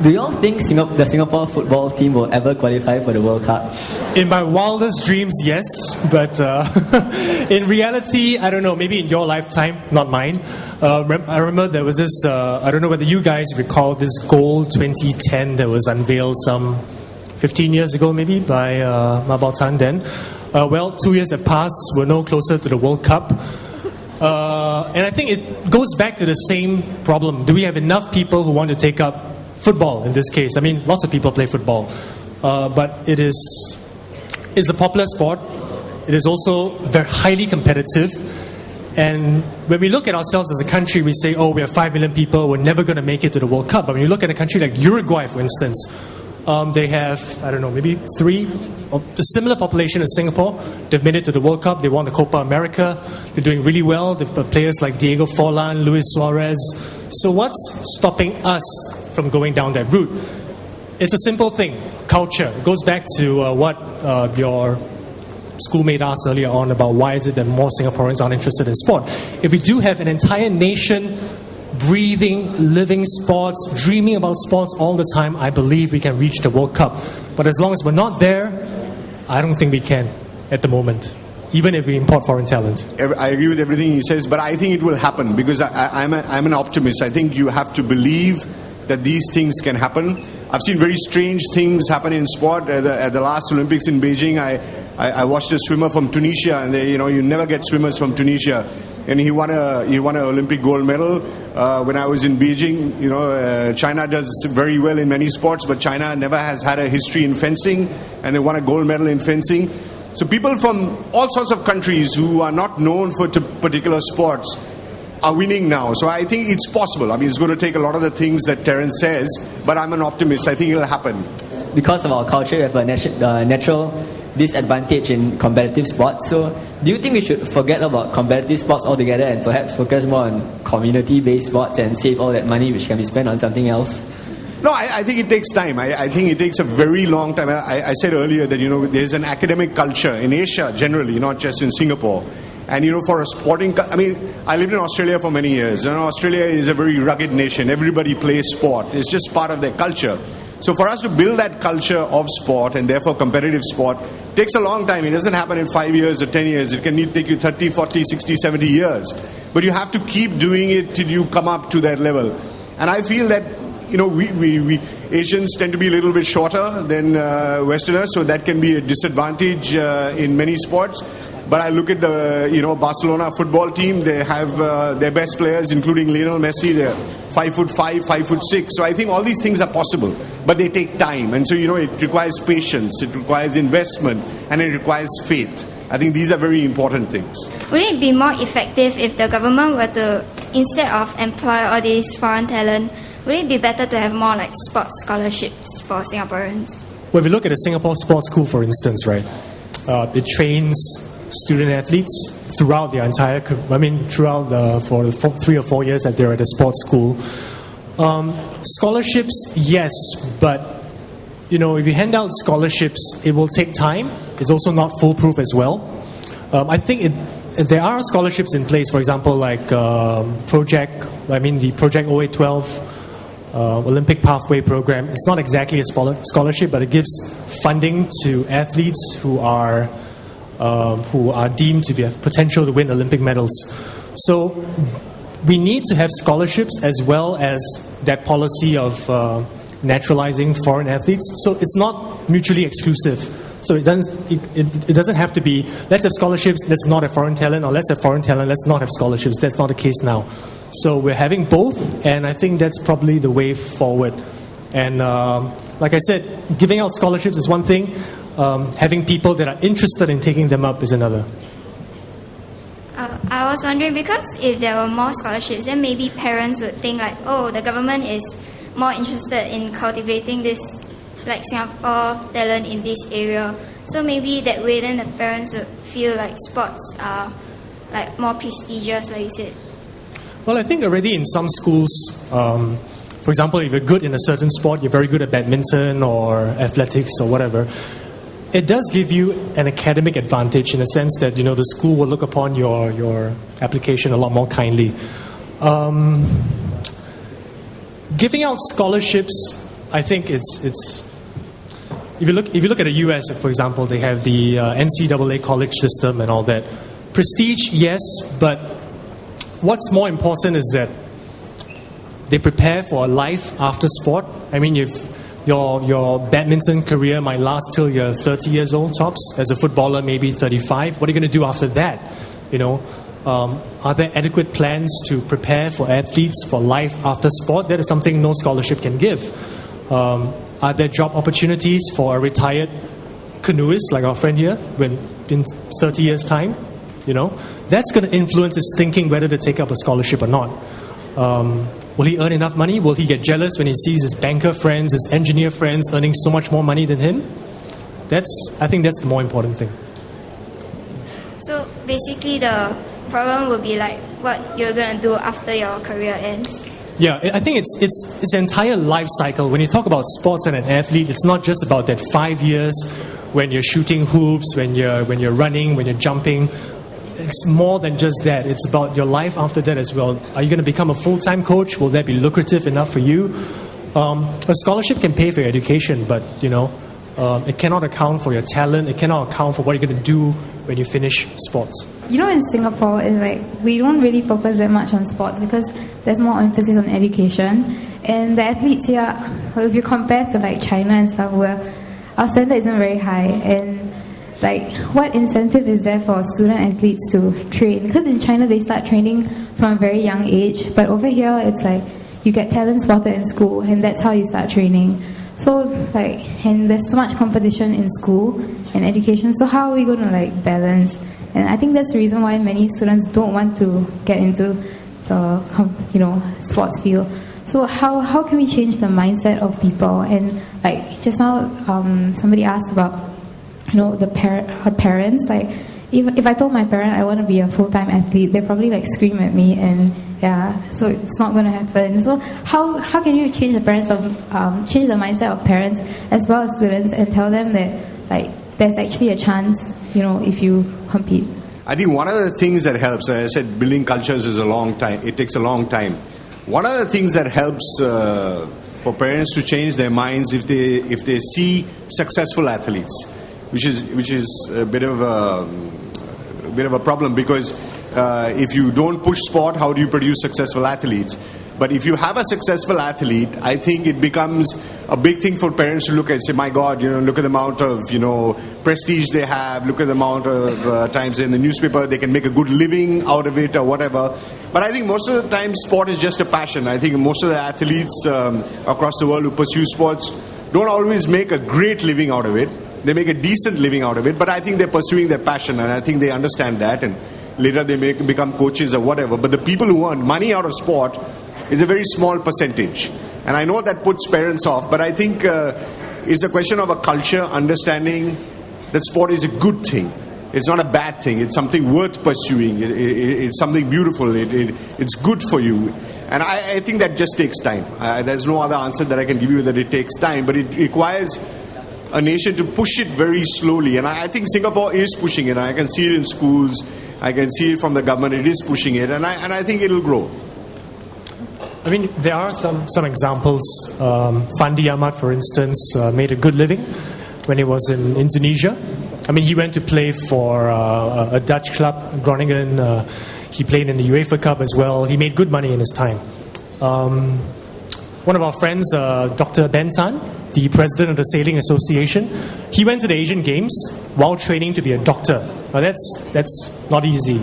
Do you all think the Singapore football team will ever qualify for the World Cup? In my wildest dreams, yes. But in reality, I don't know, maybe in your lifetime, not mine. I remember there was this, I don't know whether you guys recall this goal 2010 that was unveiled some 15 years ago maybe by Ma Bao-Tan then. 2 years have passed, we're no closer to the World Cup. And I think it goes back to the same problem. Do we have enough people who want to take up football in this case? I mean, lots of people play football. But it's a popular sport. It is also very highly competitive. And when we look at ourselves as a country, we say, oh, we have 5 million people, we're never going to make it to the World Cup. But when you look at a country like Uruguay, for instance, they have, I don't know, maybe 3, a similar population as Singapore. They've made it to the World Cup. They won the Copa America. They're doing really well. They've got players like Diego Forlan, Luis Suarez. So what's stopping us from going down that route? It's a simple thing, culture. It goes back to what your schoolmate asked earlier on about why is it that more Singaporeans aren't interested in sport. If we do have an entire nation breathing, living sports, dreaming about sports all the time, I believe we can reach the World Cup. But as long as we're not there, I don't think we can at the moment, even if we import foreign talent. I agree with everything he says, but I think it will happen because I'm an optimist. I think you have to believe that these things can happen. I've seen very strange things happen in sport. At the last Olympics in Beijing, I watched a swimmer from Tunisia, and you never get swimmers from Tunisia. And he won an Olympic gold medal. When I was in Beijing, China does very well in many sports, but China never has had a history in fencing, and they won a gold medal in fencing. So people from all sorts of countries who are not known for particular sports are winning now. So I think it's possible. I mean, it's going to take a lot of the things that Terence says, but I'm an optimist. I think it'll happen. Because of our culture, we have a natural disadvantage in competitive sports. So do you think we should forget about competitive sports altogether and perhaps focus more on community-based sports and save all that money which can be spent on something else? No, I think it takes time. I think it takes a very long time. I said earlier that, there's an academic culture in Asia generally, not just in Singapore. And, for a sporting... I lived in Australia for many years. Australia is a very rugged nation. Everybody plays sport. It's just part of their culture. So for us to build that culture of sport and therefore competitive sport takes a long time. It doesn't happen in 5 years or 10 years. It can take you 30, 40, 60, 70 years. But you have to keep doing it till you come up to that level. And I feel that, we Asians tend to be a little bit shorter than Westerners, so that can be a disadvantage in many sports. But I look at the Barcelona football team. They have their best players, including Lionel Messi. They're 5'5", 5'6". So I think all these things are possible, but they take time. And so it requires patience, it requires investment, and it requires faith. I think these are very important things. Would it be more effective if the government were to, instead of employ all these foreign talent, would it be better to have more like sports scholarships for Singaporeans? Well, if you look at the Singapore Sports School, for instance, right, it trains student athletes throughout the entire, for the 3 or 4 years that they're at the sports school. Scholarships, yes, but if you hand out scholarships, it will take time. It's also not foolproof as well. I think there are scholarships in place, for example, like the Project 0812 Olympic Pathway Program. It's not exactly a scholarship, but it gives funding to athletes who are deemed to be a potential to win Olympic medals. So we need to have scholarships as well as that policy of naturalizing foreign athletes. So it's not mutually exclusive. So it doesn't have to be, let's have scholarships, let's not have foreign talent, or let's have foreign talent, let's not have scholarships. That's not the case now. So we're having both, and I think that's probably the way forward. And like I said, giving out scholarships is one thing. Having people that are interested in taking them up is another. I was wondering, because if there were more scholarships, then maybe parents would think like, oh, the government is more interested in cultivating this, like Singapore talent in this area. So maybe that way then the parents would feel like sports are like more prestigious, like you said. Well, I think already in some schools, for example, if you're good in a certain sport, you're very good at badminton or athletics or whatever, it does give you an academic advantage in a sense that, the school will look upon your application a lot more kindly. Giving out scholarships, I think it's if you look at the US, for example, they have the NCAA college system and all that. Prestige, yes, but what's more important is that they prepare for a life after sport. I mean, if your badminton career might last till you're 30 years old tops. As a footballer, maybe 35. What are you going to do after that? You know, are there adequate plans to prepare for athletes for life after sport? That is something no scholarship can give. Are there job opportunities for a retired canoeist like our friend here in 30 years' time? You know, that's going to influence his thinking whether to take up a scholarship or not. Will he earn enough money? Will he get jealous when he sees his banker friends, his engineer friends earning so much more money than him? I think that's the more important thing. So basically the problem will be like what you're going to do after your career ends. Yeah, I think it's an entire life cycle. When you talk about sports and an athlete, it's not just about that 5 years when you're shooting hoops, when you're running, when you're jumping. It's more than just that. It's about your life after that as well. Are you going to become a full-time coach? Will that be lucrative enough for you? A scholarship can pay for your education, but it cannot account for your talent. It cannot account for what you're going to do when you finish sports. In Singapore, it's like we don't really focus that much on sports because there's more emphasis on education. And the athletes here, if you compare to like China and stuff, where our standard isn't very high, and like what incentive is there for student athletes to train? Because in China they start training from a very young age, but over here it's like you get talent spotted in school and that's how you start training. So and there's so much competition in school and education, so how are we going to balance? And I think that's the reason why many students don't want to get into the sports field. So how can we change the mindset of people? And just now somebody asked about our parents. If I told my parent I want to be a full-time athlete, they probably scream at me, and so it's not going to happen. So how can you change change the mindset of parents as well as students and tell them that there's actually a chance if you compete? I think one of the things that helps, as I said, building cultures is a long time. It takes a long time. One of the things that helps for parents to change their minds if they see successful athletes, which is a bit of a problem, because if you don't push sport, how do you produce successful athletes? But if you have a successful athlete, I think it becomes a big thing for parents to look at and say, my God, look at the amount of prestige they have, look at the amount of times in the newspaper they can make a good living out of it or whatever. But I think most of the time sport is just a passion. I think most of the athletes across the world who pursue sports don't always make a great living out of it. They make a decent living out of it, but I think they're pursuing their passion, and I think they understand that, and later they may become coaches or whatever. But the people who earn money out of sport is a very small percentage. And I know that puts parents off, but I think it's a question of a culture, understanding that sport is a good thing. It's not a bad thing. It's something worth pursuing. It's something beautiful. It's good for you. And I think that just takes time. There's no other answer that I can give you that it takes time, but it requires a nation to push it very slowly. And I think Singapore is pushing it. I can see it in schools. I can see it from the government. It is pushing it. And I think it'll grow. I mean, there are some examples. Fandi Ahmad, for instance, made a good living when he was in Indonesia. I mean, he went to play for a Dutch club, Groningen. He played in the UEFA Cup as well. He made good money in his time. One of our friends, Dr. Ben Tan, the president of the Sailing Association, he went to the Asian Games while training to be a doctor. Now that's not easy,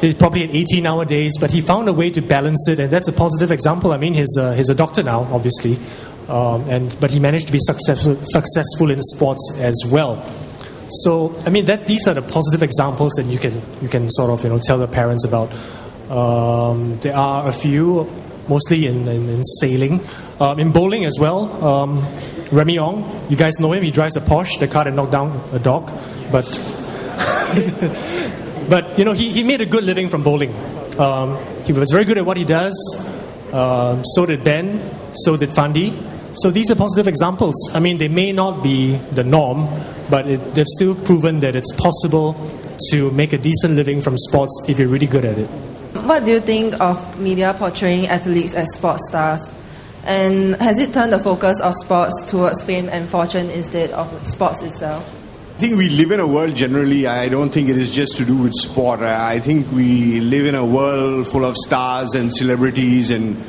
He's probably at 18-hour days, but he found a way to balance it, and that's a positive example. I mean, he's a doctor now, obviously, but he managed to be successful in sports as well. So, I mean, these are the positive examples that you can sort of tell the parents about. There are a few, mostly in sailing, in bowling as well. Remy Ong, you guys know him. He drives a Porsche, the car that knocked down a dog, but. But, he made a good living from bowling. He was very good at what he does. So did Ben. So did Fandi. So these are positive examples. I mean, they may not be the norm, but they've still proven that it's possible to make a decent living from sports if you're really good at it. What do you think of media portraying athletes as sports stars? And has it turned the focus of sports towards fame and fortune instead of sports itself? I think we live in a world generally, I don't think it is just to do with sport. I think we live in a world full of stars and celebrities, and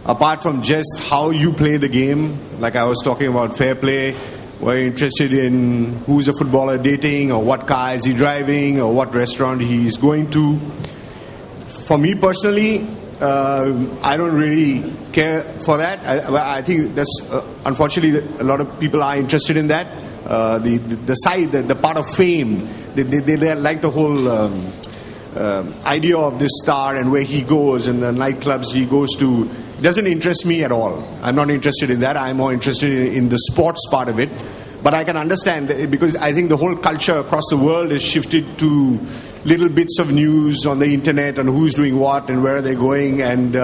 apart from just how you play the game, like I was talking about fair play, we're interested in who's a footballer dating, or what car is he driving, or what restaurant he's going to. For me personally, I don't really care for that. I think that's unfortunately a lot of people are interested in that. The side, the part of fame, they like the whole idea of this star and where he goes and the nightclubs he goes to. Doesn't interest me at all. I'm not interested in that. I'm more interested in the sports part of it. But I can understand, because I think the whole culture across the world has shifted to little bits of news on the internet and who's doing what and where are they going, and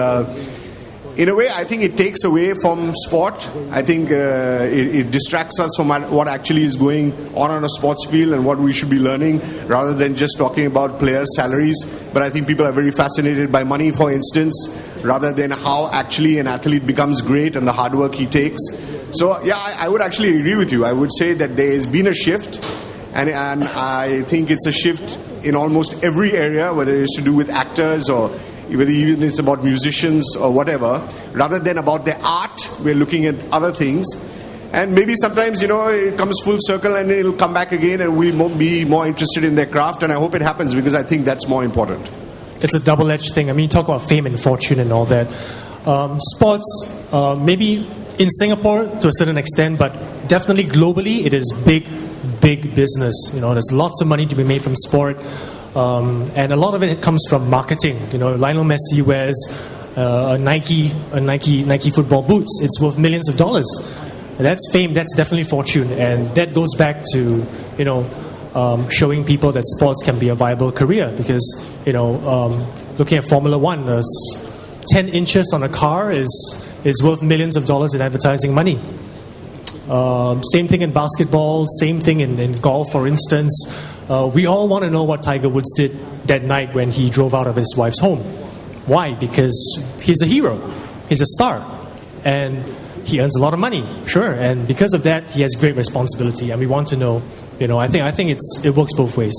in a way I think it takes away from sport. I think it distracts us from what actually is going on a sports field and what we should be learning, rather than just talking about players' salaries. But I think people are very fascinated by money, for instance, rather than how actually an athlete becomes great and the hard work he takes. So yeah, I would actually agree with you. I would say that there has been a shift, and I think it's a shift in almost every area, whether it's to do with actors or whether even it's about musicians or whatever. Rather than about their art, we're looking at other things. And maybe sometimes, it comes full circle and it'll come back again and we'll be more interested in their craft. And I hope it happens, because I think that's more important. It's a double-edged thing. I mean, you talk about fame and fortune and all that. Sports, maybe in Singapore to a certain extent, but definitely globally, it is big business. There's lots of money to be made from sport, and a lot of it comes from marketing. Lionel Messi wears Nike football boots. It's worth millions of dollars. That's fame. That's definitely fortune, and that goes back to showing people that sports can be a viable career. Because looking at Formula One, 10 inches on a car is worth millions of dollars in advertising money. Same thing in basketball, same thing in golf, for instance. We all want to know what Tiger Woods did that night when he drove out of his wife's home. Why? Because he's a hero. He's a star. And he earns a lot of money, sure. And because of that, he has great responsibility. And we want to know, I think it works both ways.